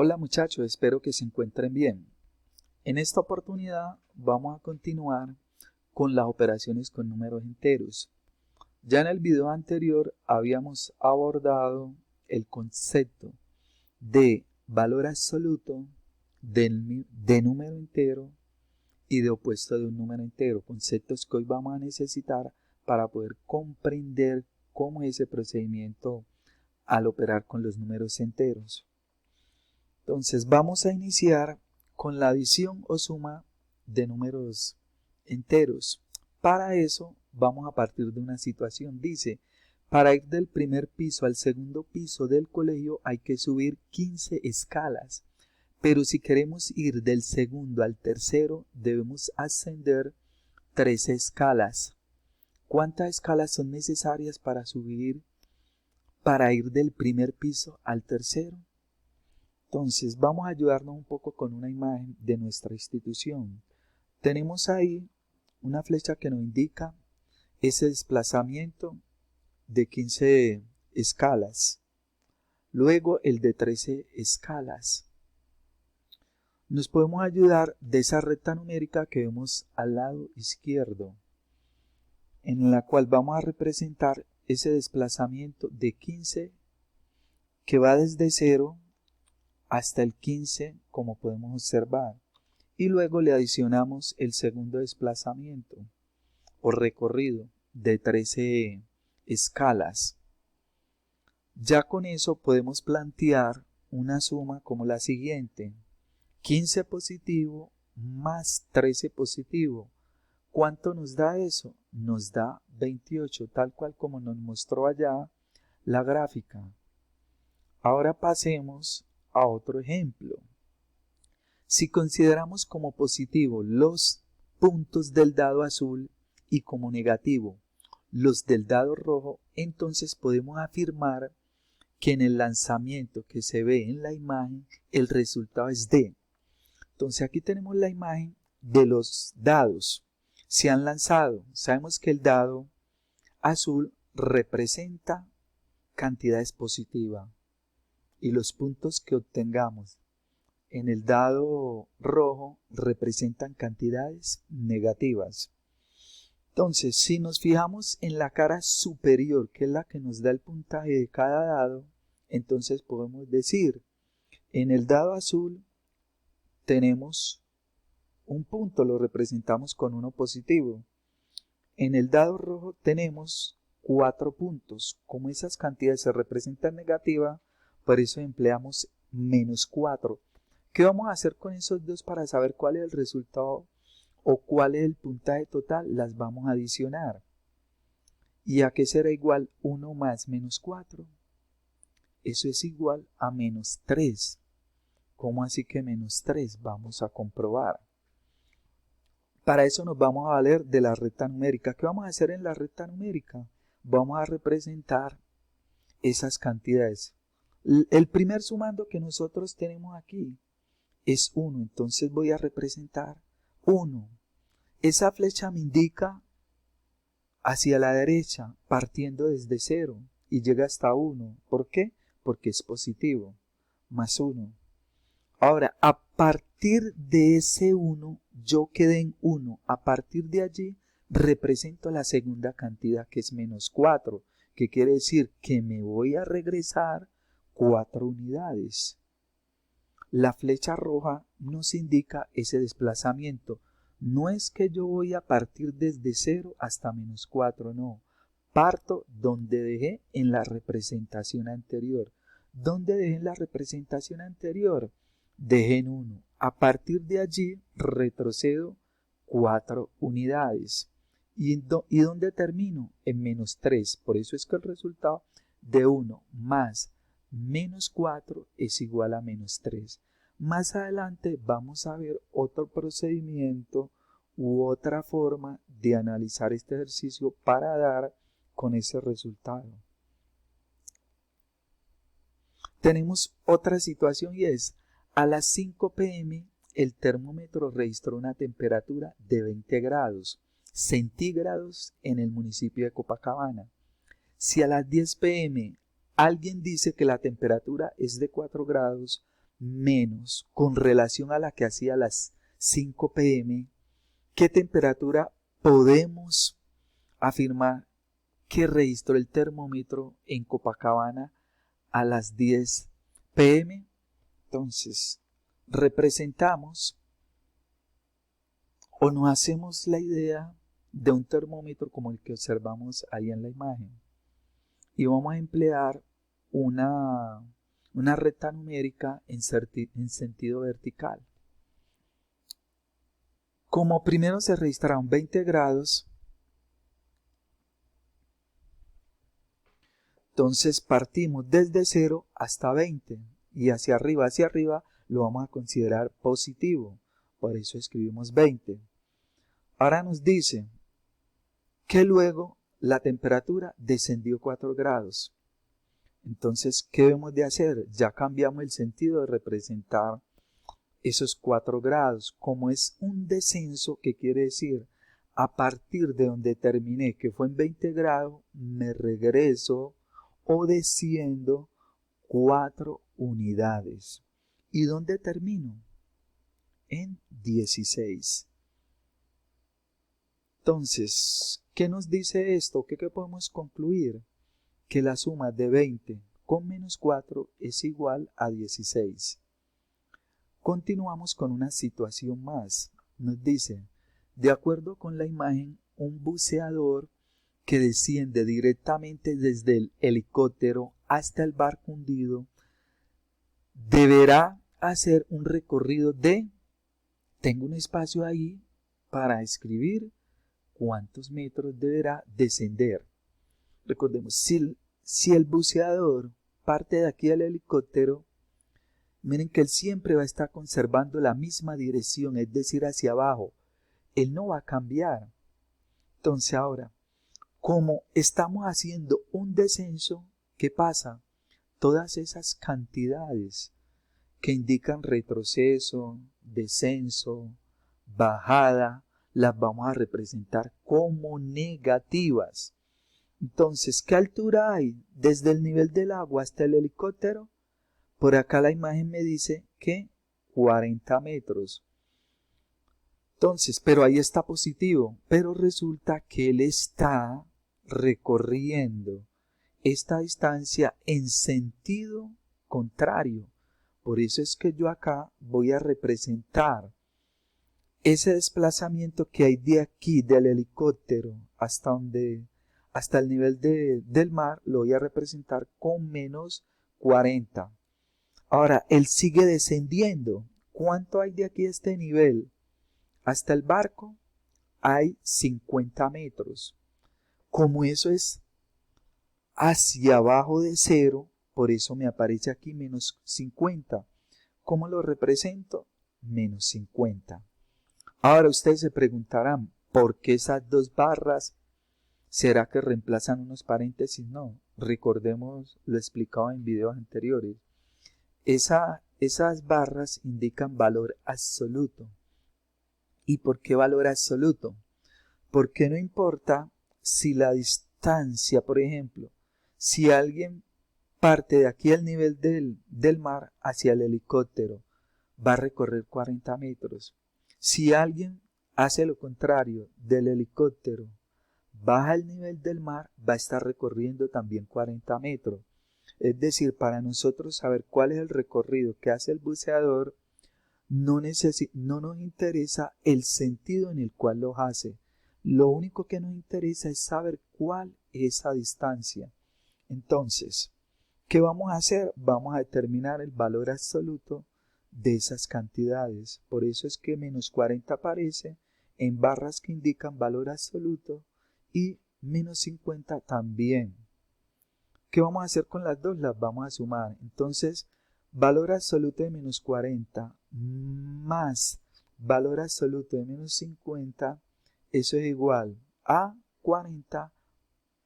Hola muchachos, espero que se encuentren bien. En esta oportunidad vamos a continuar con las operaciones con números enteros. Ya en el video anterior habíamos abordado el concepto de valor absoluto, de número entero y de opuesto de un número entero, conceptos que hoy vamos a necesitar para poder comprender cómo es ese procedimiento al operar con los números enteros. Entonces vamos a iniciar con la adición o suma de números enteros. Para eso vamos a partir de una situación. Dice, para ir del primer piso al segundo piso del colegio hay que subir 15 escalas. Pero si queremos ir del segundo al tercero debemos ascender 13 escalas. ¿Cuántas escalas son necesarias para ir del primer piso al tercero? Entonces vamos a ayudarnos un poco con una imagen de nuestra institución. Tenemos ahí una flecha que nos indica ese desplazamiento de 15 escalas. Luego el de 13 escalas. Nos podemos ayudar de esa recta numérica que vemos al lado izquierdo, en la cual vamos a representar ese desplazamiento de 15 que va desde 0 hasta el 15, como podemos observar, y luego le adicionamos el segundo desplazamiento o recorrido de 13 escalas. Ya con eso podemos plantear una suma como la siguiente: 15 positivo más 13 positivo. ¿Cuánto nos da eso? Nos da 28, tal cual como nos mostró allá la gráfica. Ahora pasemos a otro ejemplo. Si consideramos como positivo los puntos del dado azul y como negativo los del dado rojo, entonces podemos afirmar que en el lanzamiento que se ve en la imagen el resultado es D. Entonces aquí tenemos la imagen de los dados. Se han lanzado. Sabemos que el dado azul representa cantidades positivas y los puntos que obtengamos en el dado rojo representan cantidades negativas. Entonces, si nos fijamos en la cara superior, que es la que nos da el puntaje de cada dado, entonces podemos decir, en el dado azul tenemos un punto, lo representamos con 1 positivo. En el dado rojo tenemos 4 puntos. Como esas cantidades se representan negativas, por eso empleamos -4. ¿Qué vamos a hacer con esos dos para saber cuál es el resultado o cuál es el puntaje total? Las vamos a adicionar. ¿Y a qué será igual 1 más -4? Eso es igual a -3. ¿Cómo así que -3? Vamos a comprobar. Para eso nos vamos a valer de la recta numérica. ¿Qué vamos a hacer en la recta numérica? Vamos a representar esas cantidades. El primer sumando que nosotros tenemos aquí es 1, entonces voy a representar 1. Esa flecha me indica hacia la derecha, partiendo desde 0 y llega hasta 1. ¿Por qué? Porque es positivo, más 1. Ahora, a partir de ese 1, yo quedé en 1. A partir de allí, represento la segunda cantidad, que es -4, que quiere decir que me voy a regresar 4 unidades. La flecha roja nos indica ese desplazamiento. No es que yo voy a partir desde 0 hasta -4, no. Parto donde dejé en la representación anterior. ¿Dónde dejé en la representación anterior? Dejé en 1. A partir de allí retrocedo 4 unidades. ¿Y dónde termino? En -3. Por eso es que el resultado de 1 más -4 es igual a -3. Más adelante vamos a ver otro procedimiento u otra forma de analizar este ejercicio para dar con ese resultado. Tenemos otra situación y es, a las 5 p.m. el termómetro registró una temperatura de 20 grados centígrados en el municipio de Copacabana. Si a las 10 p.m. alguien dice que la temperatura es de 4 grados, menos con relación a la que hacía a las 5 p.m., ¿qué temperatura podemos afirmar que registró el termómetro en Copacabana a las 10 p.m.? Entonces, representamos o nos hacemos la idea de un termómetro como el que observamos ahí en la imagen. Y vamos a emplear una recta numérica en sentido vertical. Como primero se registraron 20 grados, entonces partimos desde 0 hasta 20 y hacia arriba lo vamos a considerar positivo. Por eso escribimos 20. Ahora nos dice que luego la temperatura descendió 4 grados. Entonces, ¿qué debemos de hacer? Ya cambiamos el sentido de representar esos 4 grados. Como es un descenso, ¿qué quiere decir? A partir de donde terminé, que fue en 20 grados, me regreso o desciendo 4 unidades. ¿Y dónde termino? En 16. Entonces, ¿qué nos dice esto? ¿Qué podemos concluir? Que la suma de 20 con menos 4 es igual a 16. Continuamos con una situación más. Nos dice, de acuerdo con la imagen, un buceador que desciende directamente desde el helicóptero hasta el barco hundido deberá hacer un recorrido de, tengo un espacio ahí para escribir cuántos metros deberá descender. Recordemos, si el buceador parte de aquí del helicóptero, miren que él siempre va a estar conservando la misma dirección, es decir, hacia abajo. Él no va a cambiar. Entonces ahora, como estamos haciendo un descenso, ¿qué pasa? Todas esas cantidades que indican retroceso, descenso, bajada, las vamos a representar como negativas. Entonces, ¿qué altura hay desde el nivel del agua hasta el helicóptero? Por acá la imagen me dice que 40 metros. Entonces, pero ahí está positivo, pero resulta que él está recorriendo esta distancia en sentido contrario. Por eso es que yo acá voy a representar ese desplazamiento que hay de aquí del helicóptero hasta el nivel del mar, lo voy a representar con menos 40. Ahora, él sigue descendiendo. ¿Cuánto hay de aquí a este nivel? Hasta el barco hay 50 metros. Como eso es hacia abajo de 0, por eso me aparece aquí menos 50. ¿Cómo lo represento? Menos 50. Ahora ustedes se preguntarán, ¿por qué esas dos barras? ¿Será que reemplazan unos paréntesis? No. Recordemos lo explicado en videos anteriores. Esas barras indican valor absoluto. ¿Y por qué valor absoluto? Porque no importa si la distancia, por ejemplo, si alguien parte de aquí al nivel del mar hacia el helicóptero, va a recorrer 40 metros. Si alguien hace lo contrario del helicóptero, baja el nivel del mar, va a estar recorriendo también 40 metros. Es decir, para nosotros saber cuál es el recorrido que hace el buceador, no nos interesa el sentido en el cual lo hace. Lo único que nos interesa es saber cuál es esa distancia. Entonces, ¿qué vamos a hacer? Vamos a determinar el valor absoluto de esas cantidades. Por eso es que menos 40 aparece en barras que indican valor absoluto y menos 50 también. ¿Qué vamos a hacer con las dos? Las vamos a sumar. Entonces, valor absoluto de menos 40 más valor absoluto de menos 50, eso es igual a 40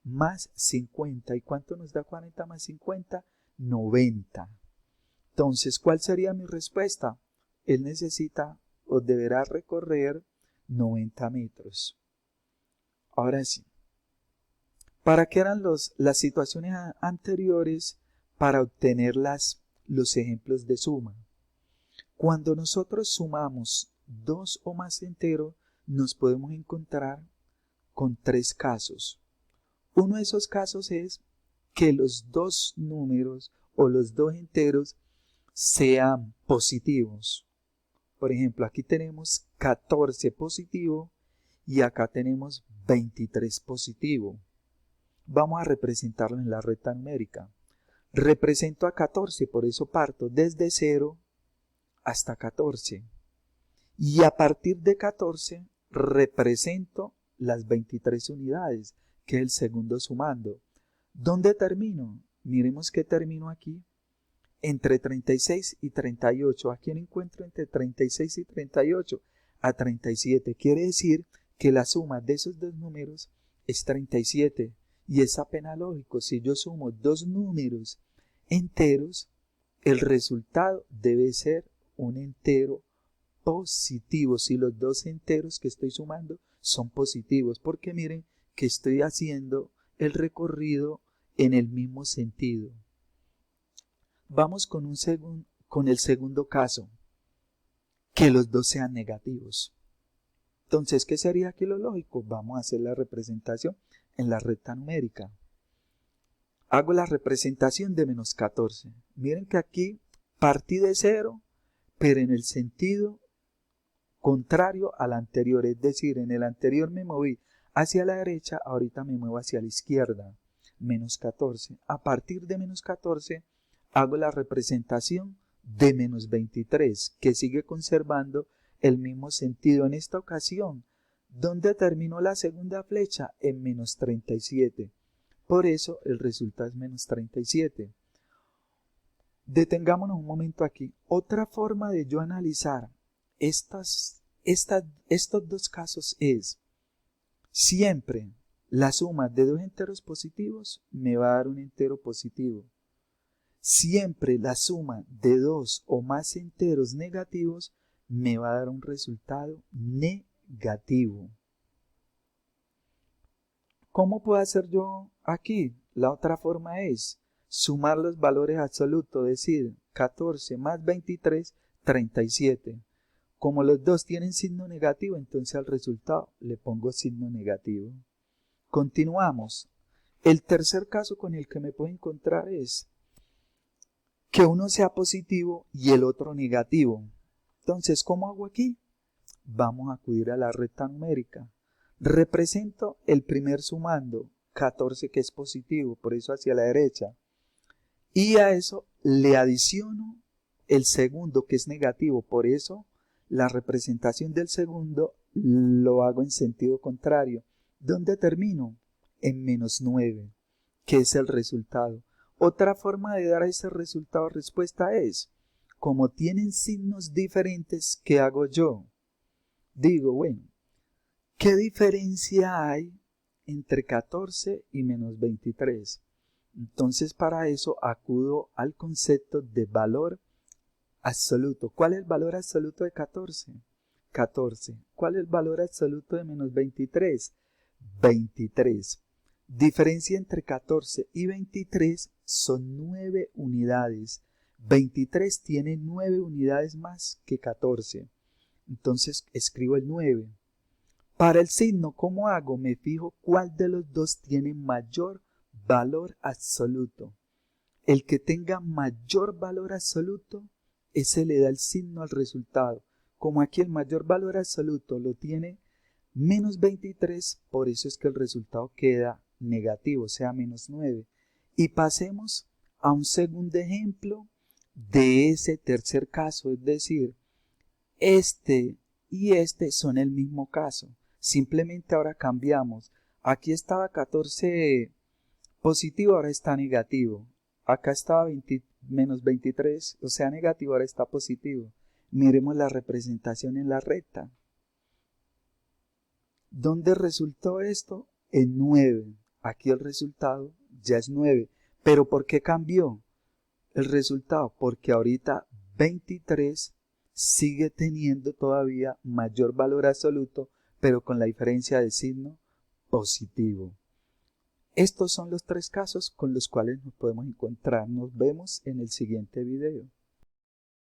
más 50. ¿Y cuánto nos da 40 más 50? 90. Entonces, ¿cuál sería mi respuesta? Él necesita o deberá recorrer 90 metros. Ahora sí. ¿Para qué eran las situaciones anteriores? Para obtener los ejemplos de suma. Cuando nosotros sumamos dos o más enteros, nos podemos encontrar con tres casos. Uno de esos casos es que los dos números o los dos enteros sean positivos. Por ejemplo, aquí tenemos 14 positivo y acá tenemos 23 positivo. Vamos a representarlo en la recta numérica. Represento a 14, por eso parto desde 0 hasta 14. Y a partir de 14 represento las 23 unidades, que es el segundo sumando. ¿Dónde termino? Miremos que termino aquí entre 36 y 38. ¿A quién encuentro entre 36 y 38? A 37. Quiere decir que la suma de esos dos números es 37. Y es apenas lógico. Si yo sumo dos números enteros, el resultado debe ser un entero positivo. Si los dos enteros que estoy sumando son positivos. Porque miren que estoy haciendo el recorrido en el mismo sentido. Vamos con el segundo caso, que los dos sean negativos. Entonces, ¿qué sería aquí lo lógico? Vamos a hacer la representación en la recta numérica. Hago la representación de menos 14. Miren que aquí partí de 0, pero en el sentido contrario al anterior. Es decir, en el anterior me moví hacia la derecha, ahorita me muevo hacia la izquierda. Menos 14. A partir de menos 14, hago la representación de menos 23, que sigue conservando el mismo sentido. En esta ocasión, ¿dónde terminó la segunda flecha? En menos 37. Por eso el resultado es menos 37. Detengámonos un momento aquí. Otra forma de yo analizar estos dos casos es siempre la suma de dos enteros positivos me va a dar un entero positivo. Siempre la suma de dos o más enteros negativos me va a dar un resultado negativo. ¿Cómo puedo hacer yo aquí? La otra forma es sumar los valores absolutos, es decir, 14 más 23, 37. Como los dos tienen signo negativo, entonces al resultado le pongo signo negativo. Continuamos. El tercer caso con el que me puedo encontrar es que uno sea positivo y el otro negativo. Entonces, ¿cómo hago aquí? Vamos a acudir a la recta numérica. Represento el primer sumando, 14 que es positivo, por eso hacia la derecha. Y a eso le adiciono el segundo que es negativo, por eso la representación del segundo lo hago en sentido contrario. ¿Dónde termino? En menos 9, que es el resultado. Otra forma de dar a ese resultado respuesta es, como tienen signos diferentes, ¿qué hago yo? Digo, bueno, ¿qué diferencia hay entre 14 y menos 23? Entonces para eso acudo al concepto de valor absoluto. ¿Cuál es el valor absoluto de 14? 14. ¿Cuál es el valor absoluto de menos 23? 23. Diferencia entre 14 y 23 son 9 unidades. 23 tiene 9 unidades más que 14. Entonces escribo el 9. Para el signo, ¿cómo hago? Me fijo cuál de los dos tiene mayor valor absoluto. El que tenga mayor valor absoluto, ese le da el signo al resultado. Como aquí el mayor valor absoluto lo tiene menos 23, por eso es que el resultado queda negativo, o sea, menos 9. Y pasemos a un segundo ejemplo de ese tercer caso, es decir, este y este son el mismo caso. Simplemente ahora cambiamos. Aquí estaba 14 positivo, ahora está negativo. Acá estaba menos 23, o sea, negativo, ahora está positivo. Miremos la representación en la recta. ¿Dónde resultó esto? En 9. Aquí el resultado ya es 9. ¿Pero por qué cambió el resultado? Porque ahorita 23 sigue teniendo todavía mayor valor absoluto, pero con la diferencia de signo positivo. Estos son los tres casos con los cuales nos podemos encontrar. Nos vemos en el siguiente video.